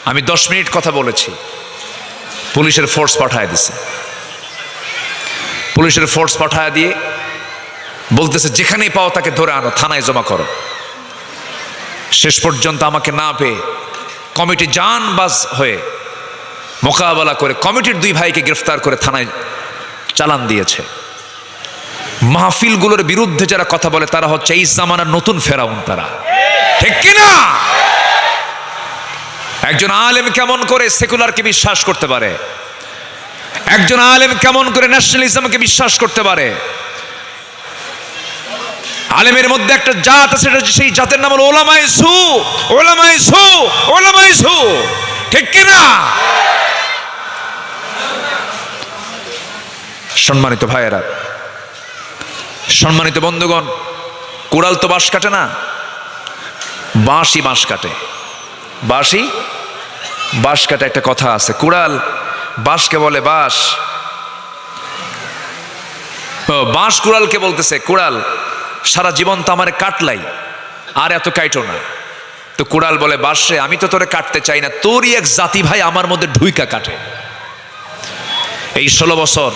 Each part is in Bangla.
আমি 10 মিনিট কথা বলেছি, পুলিশের ফোর্স পাঠায় দিছে। পুলিশের ফোর্স পাঠায় দিয়ে বলতেছে যেখানেই পাও তাকে ধরে আনো, থানায় জমা করো। শেষ পর্যন্ত আমাকে না পেয়ে কমিটি জানবাজ হয়ে মোকাবেলা করে কমিটির 2 ভাইকে গ্রেফতার করে থানায় চালান দিয়েছে। মাহফিলগুলোর বিরুদ্ধে যারা কথা বলে তারা হচ্ছে এই জামানার নতুন ফেরাউন। তারা ঠিক কিনা? একজন আলেম কেমন করে সেকুলারকে বিশ্বাস করতে পারে? একজন আলেম কেমন করে ন্যাশনালিজমকে বিশ্বাস করতে পারে? আলেমের মধ্যে একটা জাত আছে, সেই জাতের নাম হলো ওলামায়ে সু। ওলামায়ে সু, ওলামায়ে সু, ঠিক কিনা? সম্মানিত ভাইয়েরা, সম্মানিত বন্ধুগণ, কুড়াল তো বাঁশ কাটে না, বাঁশই বাঁশ কাটে। বাঁশই বাঁশ কাটে। একটা কথা আছে, কুড়াল বাঁশকে বলে বাঁশ, বাঁশ কুড়ালকে বলতেছে কুড়াল সারা জীবন তো আমারে কাটলাই, আর এত কাইটো না। তো কুড়াল বলে বাঁশে, আমি তো তোরে কাটতে চাই না, তোরই এক জাতি ভাই আমার মধ্যে ঢুইকা কাটে। এই 16 বছর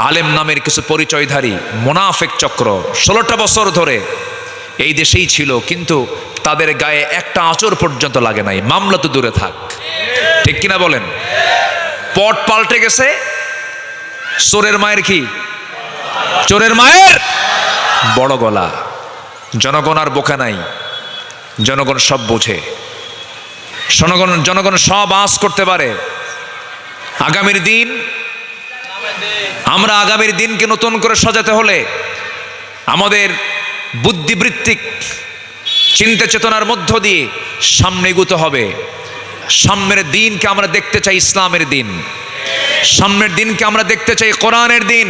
আলেম নামের কিছু পরিচয়ধারী মুনাফিক চক্র 16টা বছর ধরে এই দেশেই ছিল, কিন্তু তাদের গায়ে একটা আঁচড় পর্যন্ত লাগে নাই। মামলা তো দূরে থাক, ঠিক কিনা বলেন? পট পাল্টে গেছে। চোরের মায়ের কি? চোরের মায়ের বড় গলা। জনগণ আর বোকা নাই, জনগণ সব বোঝে। জনগণ সব আঁচ করতে পারে। আগামীর দিন, আমরা আগামীর দিনকে নতুন করে সাজাতে হলে আমাদের বুদ্ধিবৃত্তিক চিন্তা চেতনার মধ্য দিয়ে সামনে এগোতে হবে। সামনের দিনকে আমরা দেখতে চাই ইসলামের দিন, সামনের দিনকে আমরা দেখতে চাই কোরআনের দিন।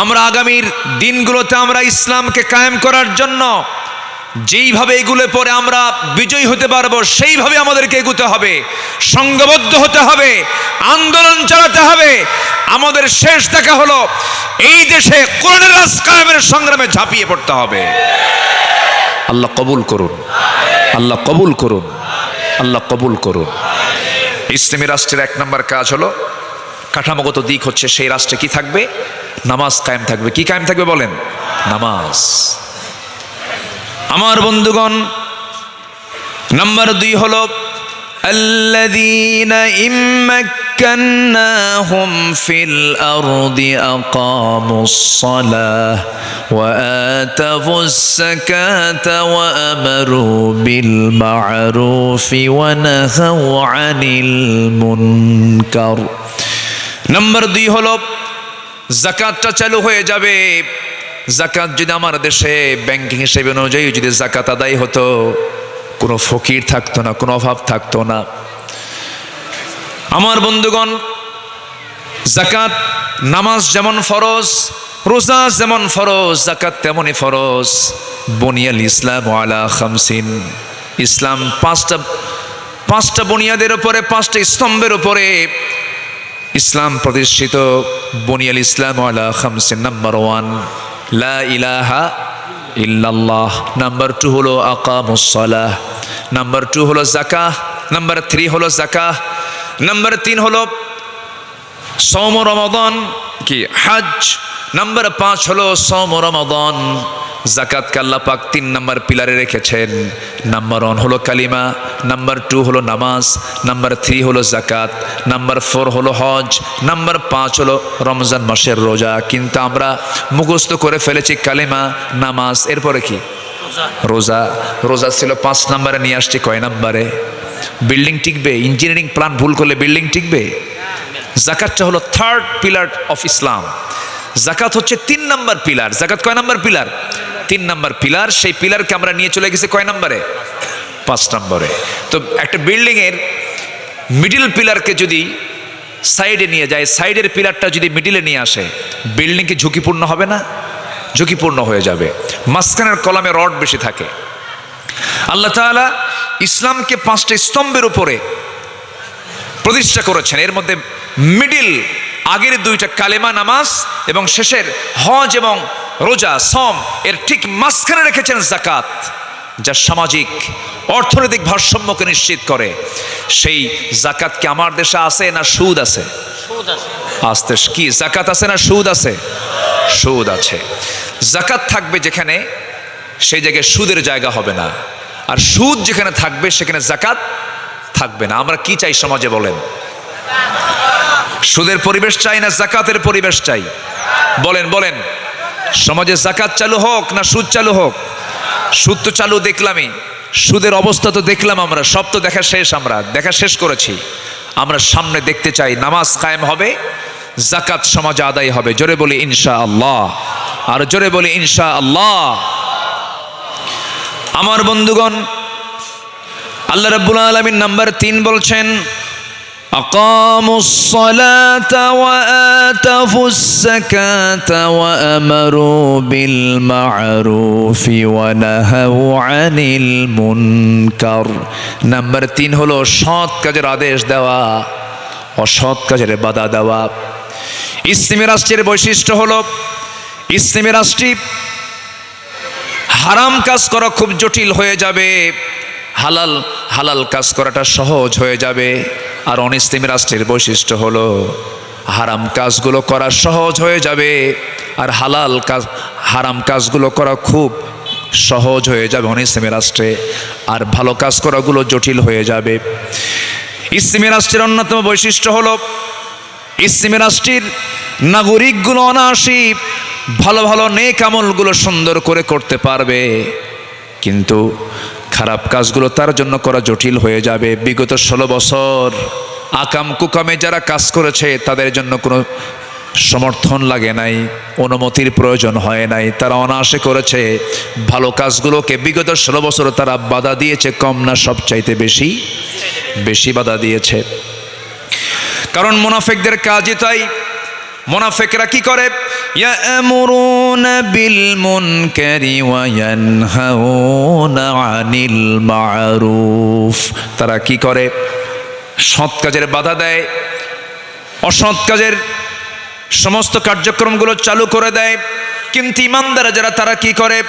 আমরা আগামীর দিনগুলোতে আমরা ইসলামকে কায়েম করার জন্য যেইভাবে এগুলো পরে আমরা বিজয়ী হতে পারবো সেইভাবে আমাদেরকে এগোতে হবে, সংঘবদ্ধ হতে হবে, আন্দোলন চালাতে হবে। আমাদের শেষ দেখা হলো এই দেশে কোরআনের রাজ কায়েমের সংগ্রামে ঝাঁপিয়ে পড়তে হবে। আল্লাহ কবুল করুন, আল্লাহ কবুল করুন, আল্লাহ কবুল করুন। ইসলামী রাষ্ট্রের 1 নম্বর কাজ হলো, কাঠামোগত দিক হচ্ছে সেই রাষ্ট্রে কি থাকবে? নামাজ কায়েম থাকবে। কি কায়েম থাকবে বলেন? নামাজ। আমার বন্ধুগণ, নাম্বার 2 হলো আল্লাযীনা ইম্মাক্কান্নাহুম ফিল আরদি আকামুস সালাহ ওয়া আতাউস যাকাতা ওয়া আমারু বিল মা'রুফি ওয়া নাহাউ আনিল মুনকার। নাম্বার 2 হলো যাকাতটা চালু হয়ে যাবে। যাকাত যদি আমার দেশে ব্যাংকিং হিসেবে অনুযায়ী যদি যাকাত আদায় হতো, কোনো ফকির থাকতো না, কোনো অভাব থাকতো না। আমার বন্ধুগণ, যাকাত, নামাজ যেমন ফরজ, রোজা যেমন ফরজ, যাকাত তেমনই ফরজ। বুনিয়াল ইসলাম আলা খামসিন। ইসলাম পাঁচটা বুনিয়াদের উপরে, 5টা স্তম্ভের উপরে ইসলাম প্রতিষ্ঠিত। বুনিয়াল ইসলাম আলা খামসিন। নাম্বার 1 লা ইলাহা ইল্লাল্লাহ। নাম্বার 2 হলো আকামুস সালাহ। নাম্বার 2 হলো যাকাত। নাম্বার 3 হলো যাকাত। নাম্বার 3 হলো সওম রমাদান কি হজ। নাম্বার 5 হলো সওম রমাদান। যাকাতকে আল্লাহ পাক 3 নম্বর পিলারে রেখেছেন। নাম্বার 1 হলো কালিমা, নাম্বার 2 হলো নামাজ, নাম্বার 3 হলো যাকাত, নাম্বার 4 হলো হজ, নাম্বার 5 হলো রমজান মাসের রোজা। কিন্তু আমরা মুখস্থ করে ফেলেছি কালিমা, নামাজ, এরপরে কি? রোজা। রোজা ছিল 5 নম্বরে, নিয়ে আসছি কয় নম্বরে? বিল্ডিং টিকবে? ইঞ্জিনিয়ারিং প্ল্যান ভুল করলে বিল্ডিং টিকবে? যাকাতটা হলো 3rd পিলার অফ ইসলাম। যাকাত হচ্ছে 3 নম্বর পিলার। যাকাত কয় নম্বর পিলার? 3 নম্বর পিলার। সেই পিলারকে আমরা নিয়ে চলে গেছি কয় নম্বরে? 5 নম্বরে। তো একটা বিল্ডিং এর মিডিল পিলারকে যদি সাইডে নিয়ে যায়, সাইডের পিলারটা যদি মিডিলে নিয়ে আসে, বিল্ডিং কি ঝুঁকিপূর্ণ হবে না? ঝুঁকিপূর্ণ হয়ে যাবে। মাঝখানের কলামে রড বেশি থাকে। আল্লাহ তাআলা ইসলামকে 5টা স্তম্ভের উপরে প্রতিষ্ঠা করেছেন। এর মধ্যে মিডিল, আগের 2টা কালেমা নামাজ এবং শেষের হজ এবং রোজা সম, এর ঠিক মাঝখানে রেখেছেন যাকাত। যা সামাজিক অর্থনৈতিক ভারসাম্যকে নিশ্চিত করে, সেই জাকাত কি আমার দেশে আছে না সুদ আছে? আস্তে কি জাকাত আছে না সুদ আছে? সুদ আছে। জাকাত থাকবে যেখানে, সেই জায়গায় সুদের জায়গা হবে না, আর সুদ যেখানে থাকবে সেখানে জাকাত থাকবে না। আমরা কি চাই সমাজে বলেন? সুদের পরিবেশ চাই না জাকাতের পরিবেশ চাই? বলেন বলেন, সমাজে জাকাত চালু হোক না সুদ চালু হোক? সুদ তো চালু দেখলামই, সুদের অবস্থা তো দেখলাম, আমরা সব তো দেখা শেষ, আমরা দেখা শেষ করেছি। আমরা সামনে দেখতে চাই নামাজ কায়েম হবে, জাকাত সমাজে আদায় হবে। জোরে বলি ইনশাআল্লাহ, আর জোরে বলি ইনশাআল্লাহ। আমার বন্ধুগণ, আল্লাহ রাব্বুল আলামিন নাম্বার 3 বলছেন, আকামুস সালাতা ওয়া আতাফুস যাকাতা ওয়া আমারু বিল মা'রুফি ওয়া নাহাউ আনিল মুনকার। নাম্বার 3 হলো সৎ কাজের আদেশ দেওয়া, অসৎ কাজের বাধা দেওয়া। ইসলামী রাষ্ট্রের বৈশিষ্ট্য হলো, ইসলামী রাষ্ট্রে হারাম কাজ করা খুব জটিল হয়ে যাবে, হালাল হালাল কাজ করাটা সহজ হয়ে যাবে। আর অনিসলামী রাষ্ট্রের বৈশিষ্ট্য হলো হারাম কাজগুলো করা সহজ হয়ে যাবে, আর হারাম কাজগুলো করা খুব সহজ হয়ে যাবে অনিসলামী রাষ্ট্রে, আর ভালো কাজ করাগুলো জটিল হয়ে যাবে। ইসলামী রাষ্ট্রের অন্যতম বৈশিষ্ট্য হলো, ইসলামী রাষ্ট্রের নাগরিকগুলো অনায়াসে ভালো ভালো নেক আমলগুলো সুন্দর করে করতে পারবে, কিন্তু খারাপ কাজগুলো তার জন্য করা জটিল হয়ে যাবে। বিগত 16 বছর আকাম কুকামে যারা কাজ করেছে তাদের জন্য কোনো সমর্থন লাগে নাই, অনুমতির প্রয়োজন হয় নাই, তারা অনায়াসে করেছে। ভালো কাজগুলোকে বিগত 16 বছর তারা বাধা দিয়েছে, কম না সবচাইতে বেশি বেশি বাধা দিয়েছে। কারণ মুনাফিকদের কাজই তাই। মুনাফিকরা কি করে? ইয়ামুরুনা বিল মুনকারি ওয়া ইয়ানহাউনা আনিল মা'রুফ। তারা কি করে? সৎ কাজের বাধা দেয়, অসৎ কাজের সমস্ত কার্যক্রমগুলো চালু করে দেয়। কিন্তু ইমানদার যারা, তারা কি করে?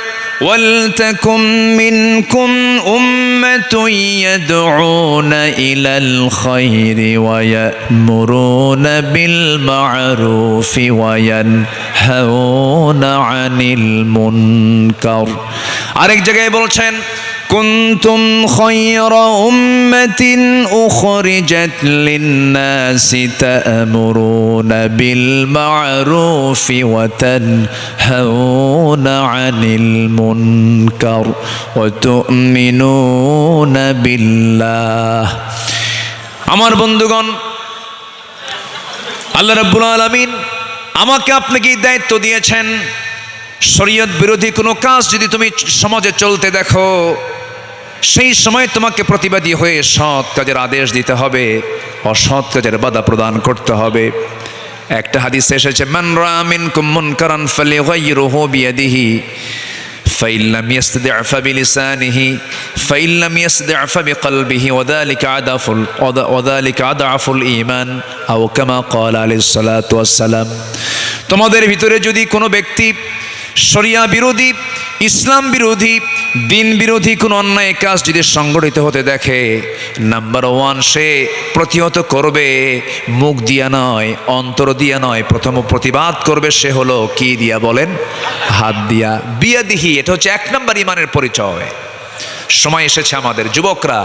ওয়ালতাকুম মিনকুম উম্মাতুন ইয়াদউনা ইলাল খায়রি ওয়া ইয়ামুরুনা বিল মা'রুফি ওয়া ইয়ানহাউনা আনিল মুনকার। আরেক জায়গায় বলছেন, কুনতুম খায়রা উম্মাতিন উখরিজাত লিন-নাসি তা'মুরুনা বিল মা'রুফি ওয়া তানহাউনা আনিল মুনকার ওয়া তু'মিনুনা বিল্লাহ। আমার বন্ধুগণ, আল্লাহ রাব্বুল আলামিন আমাকে আপনাকে দায়িত্ব দিয়েছেন, শরীয়ত বিরোধী কোনো কাজ যদি তুমি সমাজে চলতে দেখো, সেই সময় তোমাকে প্রতিবাদী হয়ে সৎ কাজের আদেশ দিতে হবে, অসৎ কাজের বাধা প্রদান করতে হবে। একটা হাদিসে এসেছে, মান রাআ মিনকুম মুনকারান ফালিগাইয়িরহু বিয়াদিহি ফাইন লাম ইয়াসতাদি' ফাবিলিসানিহি ফাইন লাম ইয়াসতাদি' ফাবিকলবিহি ওয়া যালিকা আদআফুল ঈমান আও কামা ক্বালা আলাইহিস সালাতু ওয়াস সালাম। তোমাদের ভিতরে যদি কোনো ব্যক্তি শরিয়া বিরোধী, ইসলাম বিরোধী, দিন বিরোধী কোনো অন্যায় কাজ যদি সংগঠিত হতে দেখে, নাম্বার 1 সে প্রতিহত করবে, মুখ দিয়া নয়, অন্তর দিয়া নয়, প্রথম প্রতিবাদ করবে। সে হলো কি দিয়া বলেন? হাত দিয়া। বিয়াদিহি, এটা হচ্ছে 1 নম্বর ইমানের পরিচয়। সময় এসেছে আমাদের যুবকরা,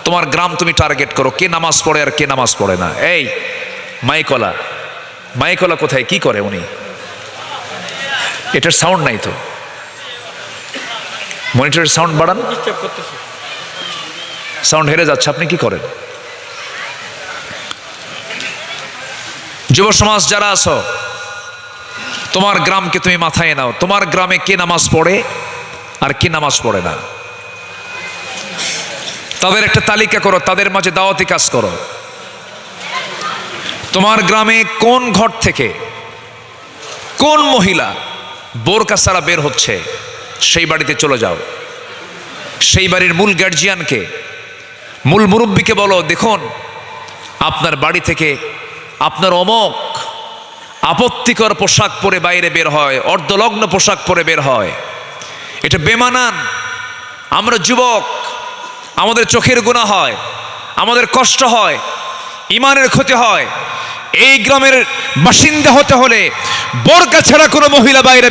তোমার গ্রাম তুমি টার্গেট করো, কে নামাজ পড়ে আর কে নামাজ পড়ে না। এই মাইকলা কোথায়, কি করে উনি? এটার সাউন্ড নাই তো, মনিটরের সাউন্ড বাড়ান, সাউন্ড হেরে যাচ্ছে, আপনি কি করেন? যুব সমাজ যারা আছো, তোমার গ্রামকে তুমি মাথায় নাও, তোমার গ্রামে কে নামাজ পড়ে আর কে নামাজ পড়ে না, তাদের একটা তালিকা করো, তাদের মাঝে দাওয়াতি কাজ করো। তোমার গ্রামে কোন ঘর থেকে কোন মহিলা বোরকা ছাড়া বের হচ্ছে, সেই বাড়িতে চলে যাও। সেই বাড়ির মূল গার্জিয়ানকে, মূল মুরব্বীকে বলো, দেখুন আপনার বাড়ি থেকে আপনার অমক আপত্তিকর পোশাক পরে বাইরে বের হয়, অর্ধলগ্ন পোশাক পরে বের হয়, এটা বেমানান, আমরা যুবক, আমাদের চোখের গুনাহ হয়, আমাদের কষ্ট হয়, ইমানের ক্ষতি হয়। এই গ্রামের বাসিন্দা হতে হলে বোরকা ছাড়া কোনো মহিলা বাইরে